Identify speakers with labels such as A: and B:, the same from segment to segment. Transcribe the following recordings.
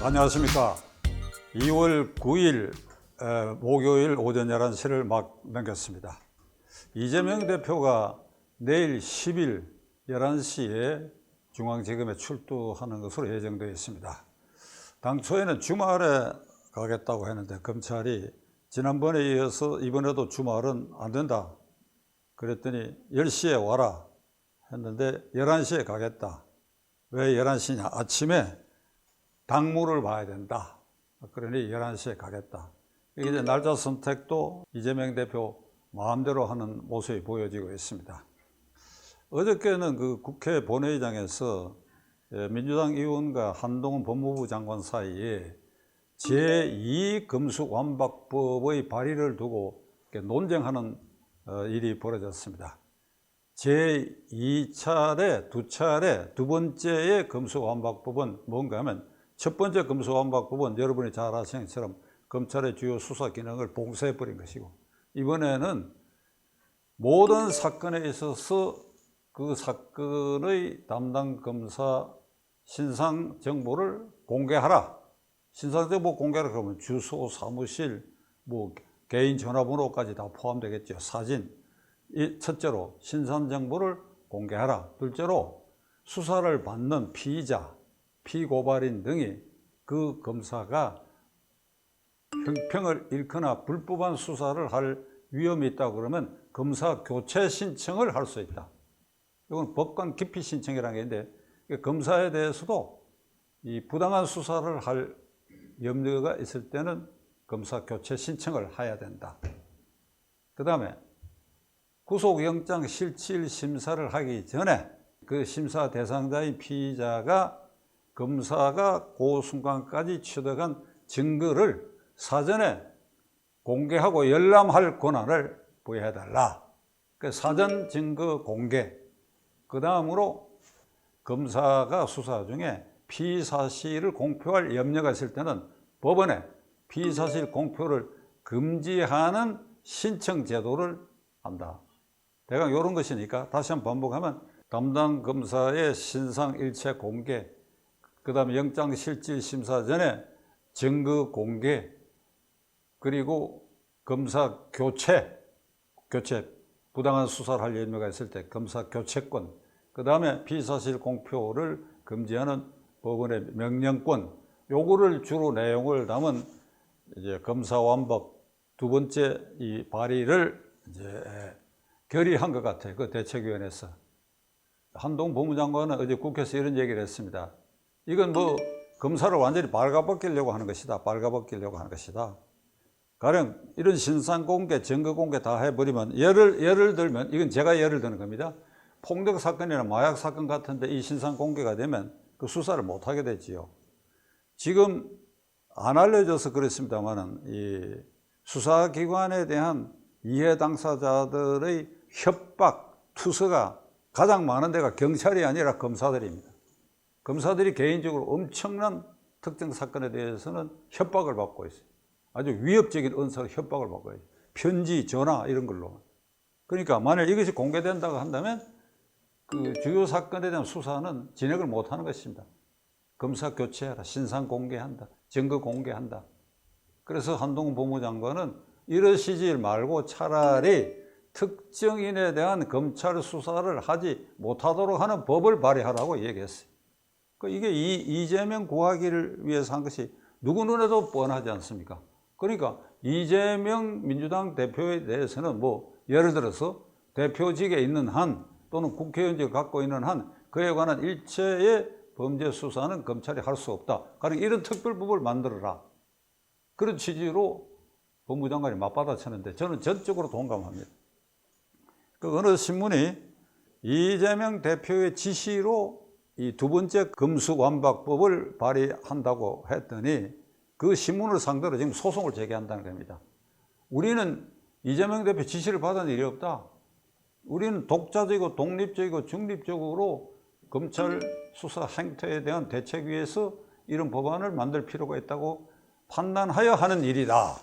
A: 안녕하십니까. 2월 9일 목요일 오전 11시를 막 넘겼습니다. 이재명 대표가 내일 10일 11시에 중앙지검에 출두하는 것으로 예정되어 있습니다. 당초에는 주말에 가겠다고 했는데 검찰이 지난번에 이어서 이번에도 주말은 안 된다 그랬더니 10시에 와라 했는데 11시에 가겠다. 왜 11시냐? 아침에 당무를 봐야 된다. 그러니 11시에 가겠다. 이제 날짜 선택도 이재명 대표 마음대로 하는 모습이 보여지고 있습니다. 어저께는 그 국회 본회의장에서 민주당 의원과 한동훈 법무부 장관 사이에 제2금수완박법의 발의를 두고 논쟁하는 일이 벌어졌습니다. 제2차례, 두 번째의 금수완박법은 뭔가 하면 첫 번째 금수완박법은 여러분이 잘 아시는 것처럼 검찰의 주요 수사 기능을 봉쇄해버린 것이고, 이번에는 모든 사건에 있어서 그 사건의 담당 검사 신상 정보를 공개하라. 신상 정보 공개하라 그러면 주소, 사무실, 개인 전화번호까지 다 포함되겠죠. 사진. 첫째로 신상 정보를 공개하라. 둘째로 수사를 받는 피의자, 피고발인 등이 그 검사가 형평을 잃거나 불법한 수사를 할 위험이 있다고 그러면 검사 교체 신청을 할 수 있다. 이건 법관 기피 신청이라는 게 있는데, 검사에 대해서도 이 부당한 수사를 할 염려가 있을 때는 검사 교체 신청을 해야 된다. 그 다음에 구속영장 실질 심사를 하기 전에 그 심사 대상자인 피의자가 검사가 그 순간까지 취득한 증거를 사전에 공개하고 열람할 권한을 부여해달라. 그 사전 증거 공개. 그 다음으로 검사가 수사 중에 피의사실을 공표할 염려가 있을 때는 법원에 피의사실 공표를 금지하는 신청 제도를 한다. 대강 이런 것이니까 다시 한번 반복하면 담당 검사의 신상일체 공개, 그 다음에 영장실질심사 전에 증거 공개, 그리고 검사 교체, 부당한 수사를 할 염려가 있을 때 검사 교체권, 그 다음에 피의사실 공표를 금지하는 법원의 명령권, 요거를 주로 내용을 담은 이제 검사완박 두 번째 이 발의를 이제 결의한 것 같아요. 그 대책위원회에서. 한동훈 법무장관은 어제 국회에서 이런 얘기를 했습니다. 이건 검사를 완전히 발가벗기려고 하는 것이다. 가령 이런 신상 공개, 증거 공개 다 해버리면 예를 들면, 이건 제가 예를 드는 겁니다. 폭력 사건이나 마약 사건 같은데 이 신상 공개가 되면 그 수사를 못 하게 되지요. 지금 안 알려져서 그렇습니다만은 이 수사기관에 대한 이해 당사자들의 협박, 투서가 가장 많은 데가 경찰이 아니라 검사들입니다. 검사들이 개인적으로 엄청난 특정 사건에 대해서는 협박을 받고 있어요. 아주 위협적인 언사로 협박을 받고 있어요. 편지, 전화 이런 걸로. 그러니까 만약 이것이 공개된다고 한다면 그 주요 사건에 대한 수사는 진행을 못하는 것입니다. 검사 교체하라, 신상 공개한다, 증거 공개한다. 그래서 한동훈 법무장관은 이러시지 말고 차라리 특정인에 대한 검찰 수사를 하지 못하도록 하는 법을 발의하라고 얘기했어요. 이게 이재명 구하기를 위해서 한 것이 누구 눈에도 뻔하지 않습니까? 그러니까 이재명 민주당 대표에 대해서는 예를 들어서 대표직에 있는 한 또는 국회의원직을 갖고 있는 한 그에 관한 일체의 범죄 수사는 검찰이 할 수 없다. 가령 이런 특별법을 만들어라. 그런 취지로 법무장관이 맞받아쳤는데 저는 전적으로 동감합니다. 어느 신문이 이재명 대표의 지시로 이 두 번째 금수완박법을 발의한다고 했더니 그 신문을 상대로 지금 소송을 제기한다는 겁니다. 우리는 이재명 대표 지시를 받은 일이 없다. 우리는 독자적이고 독립적이고 중립적으로 검찰 수사 행태에 대한 대책위에서 이런 법안을 만들 필요가 있다고 판단하여 하는 일이다.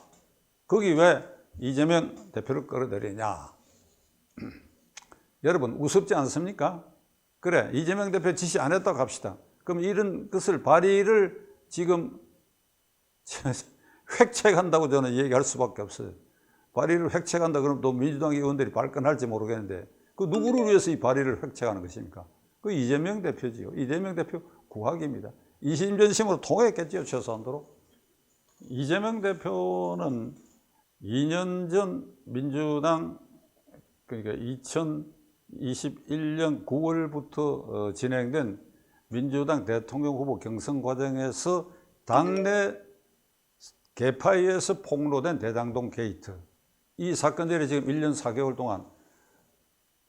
A: 거기 왜 이재명 대표를 끌어들이냐. 여러분 우습지 않습니까? 그래, 이재명 대표 지시 안 했다고 합시다. 그럼 이런 것을 발의를 지금 획책한다고 저는 얘기할 수밖에 없어요. 발의를 획책한다 그러면 또 민주당 의원들이 발끈할지 모르겠는데 그 누구를 위해서 이 발의를 획책하는 것입니까? 그 이재명 대표지요. 이재명 대표 구학입니다. 이심전심으로 통했겠지요, 최소한도로. 이재명 대표는 2년 전 민주당 그러니까 2021년 9월부터 진행된 민주당 대통령 후보 경선 과정에서 당내 개파에서 폭로된 대장동 게이트 이 사건들이 지금 1년 4개월 동안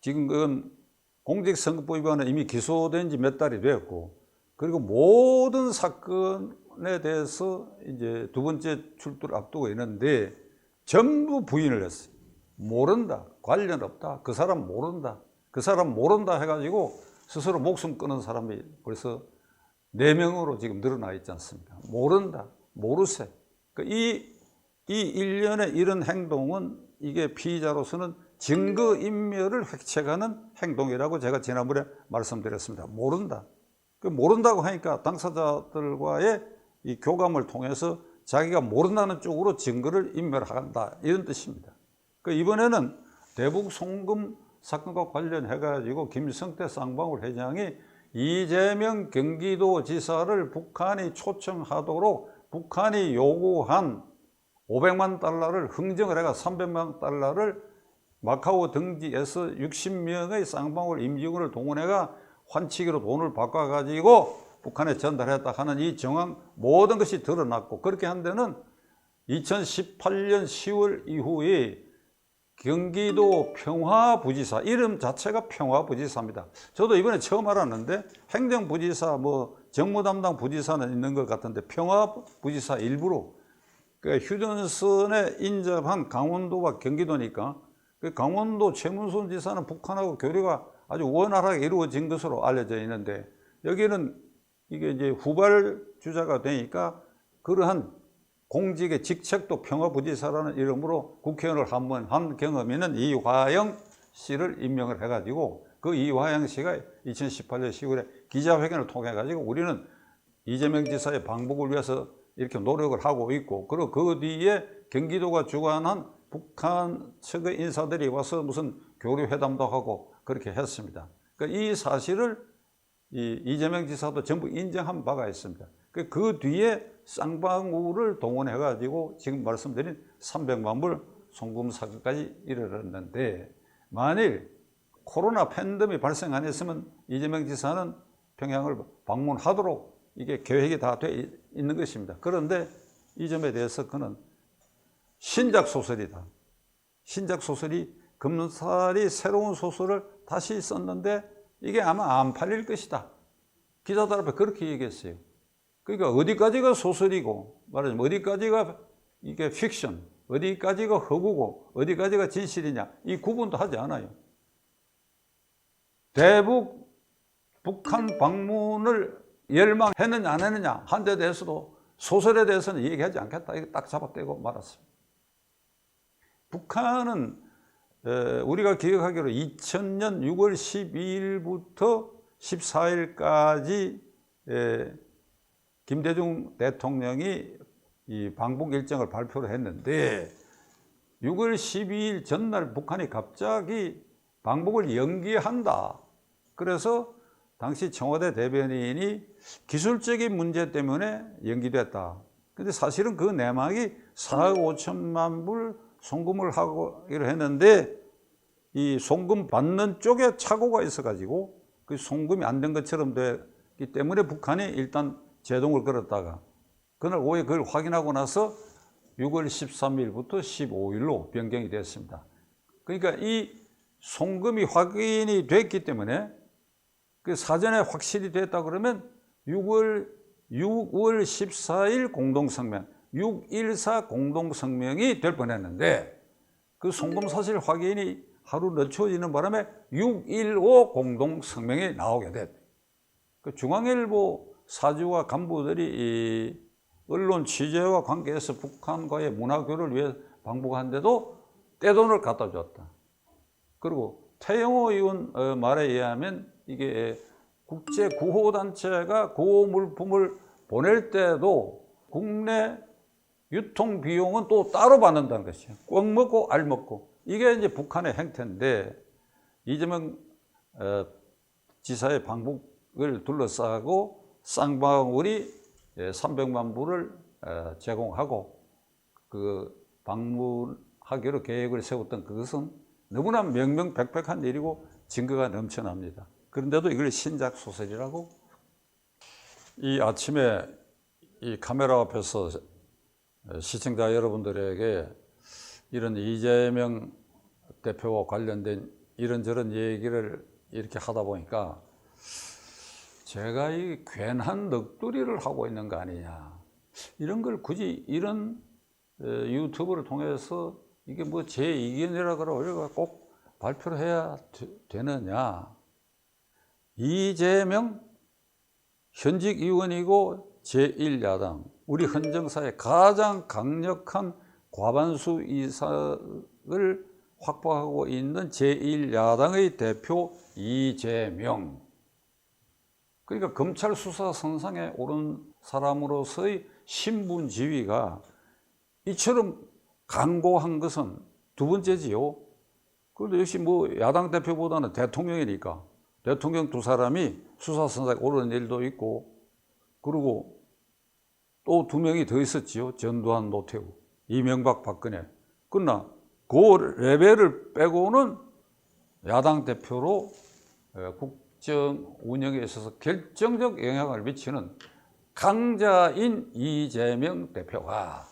A: 지금 그건 공직선거법 위반은 이미 기소된 지 몇 달이 되었고 그리고 모든 사건에 대해서 이제 두 번째 출두를 앞두고 있는데 전부 부인을 했어요. 모른다, 관련 없다, 그 사람 모른다, 그 사람 모른다 해가지고 스스로 목숨 끊은 사람이 벌써 4명으로 지금 늘어나 있지 않습니까? 모른다, 모르세. 이 일련의 이런 행동은 이게 피의자로서는 증거인멸을 획책하는 행동이라고 제가 지난번에 말씀드렸습니다. 모른다. 모른다고 하니까 당사자들과의 이 교감을 통해서 자기가 모른다는 쪽으로 증거를 인멸한다 이런 뜻입니다. 이번에는 대북 송금 사건과 관련해가지고 김성태 쌍방울 회장이 이재명 경기도지사를 북한이 초청하도록 북한이 요구한 500만 달러를 흥정을 해가 300만 달러를 마카오 등지에서 60명의 쌍방울 임직원을 동원해가 환치기로 돈을 바꿔가지고 북한에 전달했다 하는 이 정황 모든 것이 드러났고 그렇게 한 데는 2018년 10월 이후에 경기도 평화부지사 이름 자체가 평화부지사입니다. 저도 이번에 처음 알았는데 행정부지사 뭐 정무담당 부지사는 있는 것 같은데 평화부지사 일부로 휴전선에 인접한 강원도와 경기도니까 강원도 최문순 지사는 북한하고 교류가 아주 원활하게 이루어진 것으로 알려져 있는데 여기는 이게 이제 후발주자가 되니까 그러한 공직의 직책도 평화부지사라는 이름으로 국회의원을 한 번 한 경험이 있는 이화영 씨를 임명을 해가지고 그 이화영 씨가 2018년 10월에 기자회견을 통해가지고 우리는 이재명 지사의 방북을 위해서 이렇게 노력을 하고 있고 그리고 그 뒤에 경기도가 주관한 북한 측의 인사들이 와서 무슨 교류회담도 하고 그렇게 했습니다. 이 사실을 이재명 지사도 전부 인정한 바가 있습니다. 그 뒤에 쌍방울을 동원해가지고 지금 말씀드린 300만 불 송금 사건까지 이르렀는데 만일 코로나 팬데믹이 발생 안 했으면 이재명 지사는 평양을 방문하도록 이게 계획이 다 돼 있는 것입니다. 그런데 이 점에 대해서 그는 신작 소설이다. 신작 소설이 금살이 새로운 소설을 다시 썼는데 이게 아마 안 팔릴 것이다. 기자들 앞에 그렇게 얘기했어요. 그러니까 어디까지가 소설이고 말하자면 어디까지가 이게 픽션, 어디까지가 허구고 어디까지가 진실이냐 이 구분도 하지 않아요. 대북 북한 방문을 열망했느냐 안 했느냐 한 데 대해서도 소설에 대해서는 얘기하지 않겠다. 이거 딱 잡아떼고 말았습니다. 북한은 우리가 기억하기로 2000년 6월 12일부터 14일까지 김대중 대통령이 이 방북 일정을 발표를 했는데 6월 12일 전날 북한이 갑자기 방북을 연기한다. 그래서 당시 청와대 대변인이 기술적인 문제 때문에 연기됐다. 근데 사실은 그 내막이 4억 5천만 불 송금을 하기로 했는데 이 송금 받는 쪽에 착오가 있어가지고 그 송금이 안 된 것처럼 되기 때문에 북한이 일단 제동을 걸었다가 그날 오후에 그걸 확인하고 나서 6월 13일부터 15일로 변경이 됐습니다. 그러니까 이 송금이 확인이 됐기 때문에 그 사전에 확실히 됐다 그러면 6월 14일 공동성명, 6.14 공동성명이 될 뻔했는데 그 송금 사실 확인이 하루 늦춰지는 바람에 6.15 공동성명이 나오게 됐다. 그 중앙일보 사주와 간부들이 이 언론 취재와 관계해서 북한과의 문화교류를 위해 방북한데도 떼돈을 갖다 줬다. 그리고 태영호 의원 말에 의하면 이게 국제 구호단체가 구호 물품을 보낼 때도 국내 유통 비용은 또 따로 받는다는 것이에요. 꽉 먹고 알 먹고. 이게 이제 북한의 행태인데 이재명 지사의 방북을 둘러싸고 쌍방울이 300만 불을 제공하고 그 방문하기로 계획을 세웠던 그것은 너무나 명명백백한 일이고 증거가 넘쳐납니다. 그런데도 이걸 신작 소설이라고. 이 아침에 이 카메라 앞에서 시청자 여러분들에게 이런 이재명 대표와 관련된 이런저런 얘기를 이렇게 하다 보니까 제가 이 괜한 넋두리를 하고 있는 거 아니냐, 이런 걸 굳이 이런 유튜브를 통해서 이게 뭐 제 의견이라 그러고 꼭 발표를 해야 되느냐. 이재명 현직 의원이고 제1야당, 우리 헌정사의 가장 강력한 과반수 이상을 확보하고 있는 제1야당의 대표 이재명. 그러니까 검찰 수사 선상에 오른 사람으로서의 신분 지위가 이처럼 강고한 것은 두 번째지요. 그런데 역시 뭐 야당 대표보다는 대통령이니까 대통령 두 사람이 수사 선상에 오르는 일도 있고, 그리고 또 두 명이 더 있었지요. 전두환, 노태우, 이명박, 박근혜. 그러나 그 레벨을 빼고는 야당 대표로 국정 운영에 있어서 결정적 영향을 미치는 강자인 이재명 대표가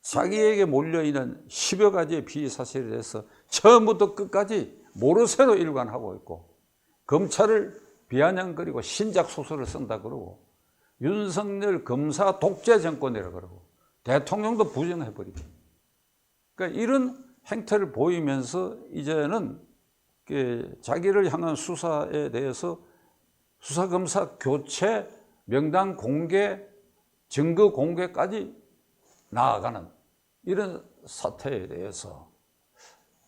A: 자기에게 몰려있는 10여 가지의 비사실에 대해서 처음부터 끝까지 모르쇠로 일관하고 있고, 검찰을 비아냥거리고 신작 소설을 쓴다 그러고, 윤석열 검사 독재 정권이라 그러고, 대통령도 부정해버리고. 그러니까 이런 행태를 보이면서 이제는 자기를 향한 수사에 대해서 수사검사 교체, 명단 공개, 증거 공개까지 나아가는 이런 사태에 대해서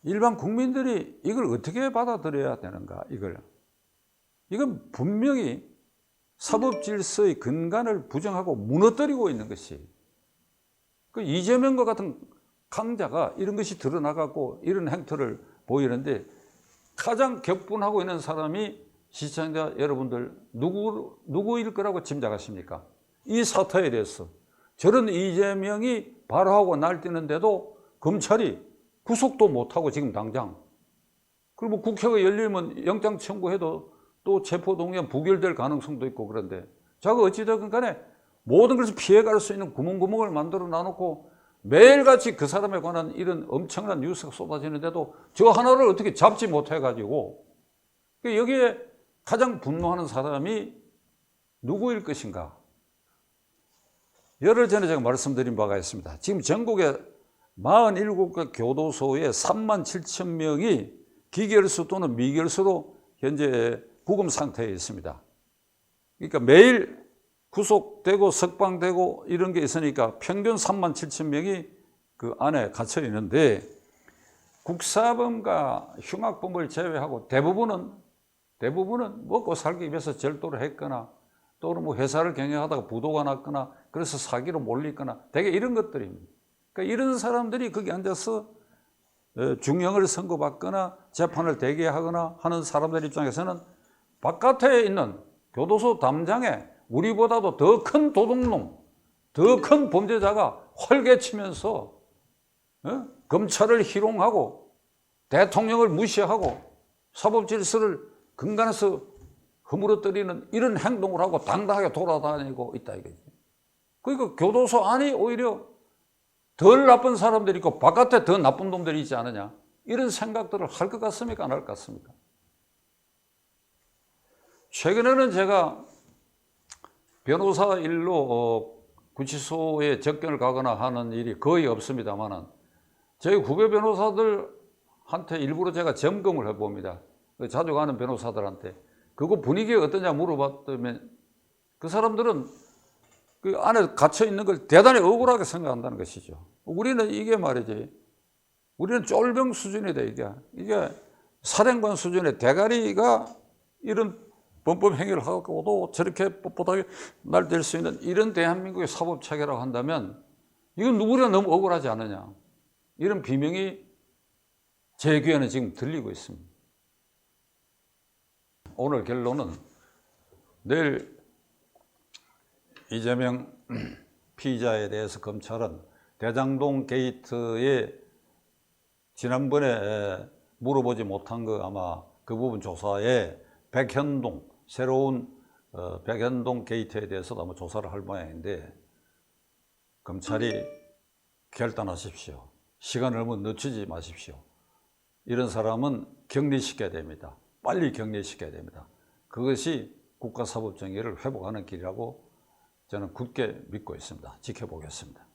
A: 일반 국민들이 이걸 어떻게 받아들여야 되는가. 이건 분명히 사법질서의 근간을 부정하고 무너뜨리고 있는 것이, 그 이재명과 같은 강자가 이런 것이 드러나갖고 이런 행태를 보이는데, 가장 격분하고 있는 사람이 시청자 여러분들 누구일 거라고 짐작하십니까? 이 사태에 대해서 저런 이재명이 발화하고 날뛰는데도 검찰이 구속도 못하고 지금 당장, 그리고 국회가 열리면 영장 청구해도 또 체포동의안 부결될 가능성도 있고, 그런데 자가 어찌되건 간에 모든 것을 피해갈 수 있는 구멍구멍을 만들어 놔놓고 매일같이 그 사람에 관한 이런 엄청난 뉴스가 쏟아지는데도 저 하나를 어떻게 잡지 못해가지고, 여기에 가장 분노하는 사람이 누구일 것인가. 열흘 전에 제가 말씀드린 바가 있습니다. 지금 전국에 47개 교도소에 3만 7천 명이 기결수 또는 미결수로 현재 구금 상태에 있습니다. 그러니까 매일 구속되고 석방되고 이런 게 있으니까 평균 3만 7천 명이 그 안에 갇혀 있는데, 국사범과 흉악범을 제외하고 대부분은 먹고 살기 위해서 절도를 했거나 또는 뭐 회사를 경영하다가 부도가 났거나 그래서 사기로 몰리거나 대개 이런 것들입니다. 그러니까 이런 사람들이 거기 앉아서 중형을 선고받거나 재판을 대기하거나 하는 사람들 입장에서는 바깥에 있는 교도소 담장에 우리보다도 더 큰 도둑놈, 더 큰 범죄자가 활개치면서 검찰을 희롱하고 대통령을 무시하고 사법질서를 근간에서 허물어뜨리는 이런 행동을 하고 당당하게 돌아다니고 있다 이거지. 그러니까 교도소 안이 오히려 덜 나쁜 사람들이 있고 바깥에 더 나쁜 놈들이 있지 않느냐, 이런 생각들을 할 것 같습니까? 안 할 것 같습니까? 최근에는 제가 변호사 일로 구치소에 접견을 가거나 하는 일이 거의 없습니다만은 저희 후배 변호사들한테 일부러 제가 점검을 해봅니다. 자주 가는 변호사들한테 그거 분위기가 어떠냐 물어봤더니 그 사람들은 그 안에 갇혀 있는 걸 대단히 억울하게 생각한다는 것이죠. 우리는 이게 말이지, 우리는 쫄병 수준이다. 이게 사령관 수준의 대가리가 이런 범법 행위를 하고도 저렇게 뻣뻣하게 날뛸 수 있는 이런 대한민국의 사법 체계라고 한다면 이건 누구나 너무 억울하지 않느냐. 이런 비명이 제 귀에는 지금 들리고 있습니다. 오늘 결론은 내일 이재명 피의자에 대해서 검찰은 대장동 게이트에 지난번에 물어보지 못한 거 아마 그 부분 조사에 백현동, 새로운 백현동 게이트에 대해서도 아마 조사를 할 모양인데 검찰이 결단하십시오. 시간을 너무 늦추지 마십시오. 이런 사람은 격리시켜야 됩니다. 빨리 격리시켜야 됩니다. 그것이 국가사법정의를 회복하는 길이라고 저는 굳게 믿고 있습니다. 지켜보겠습니다.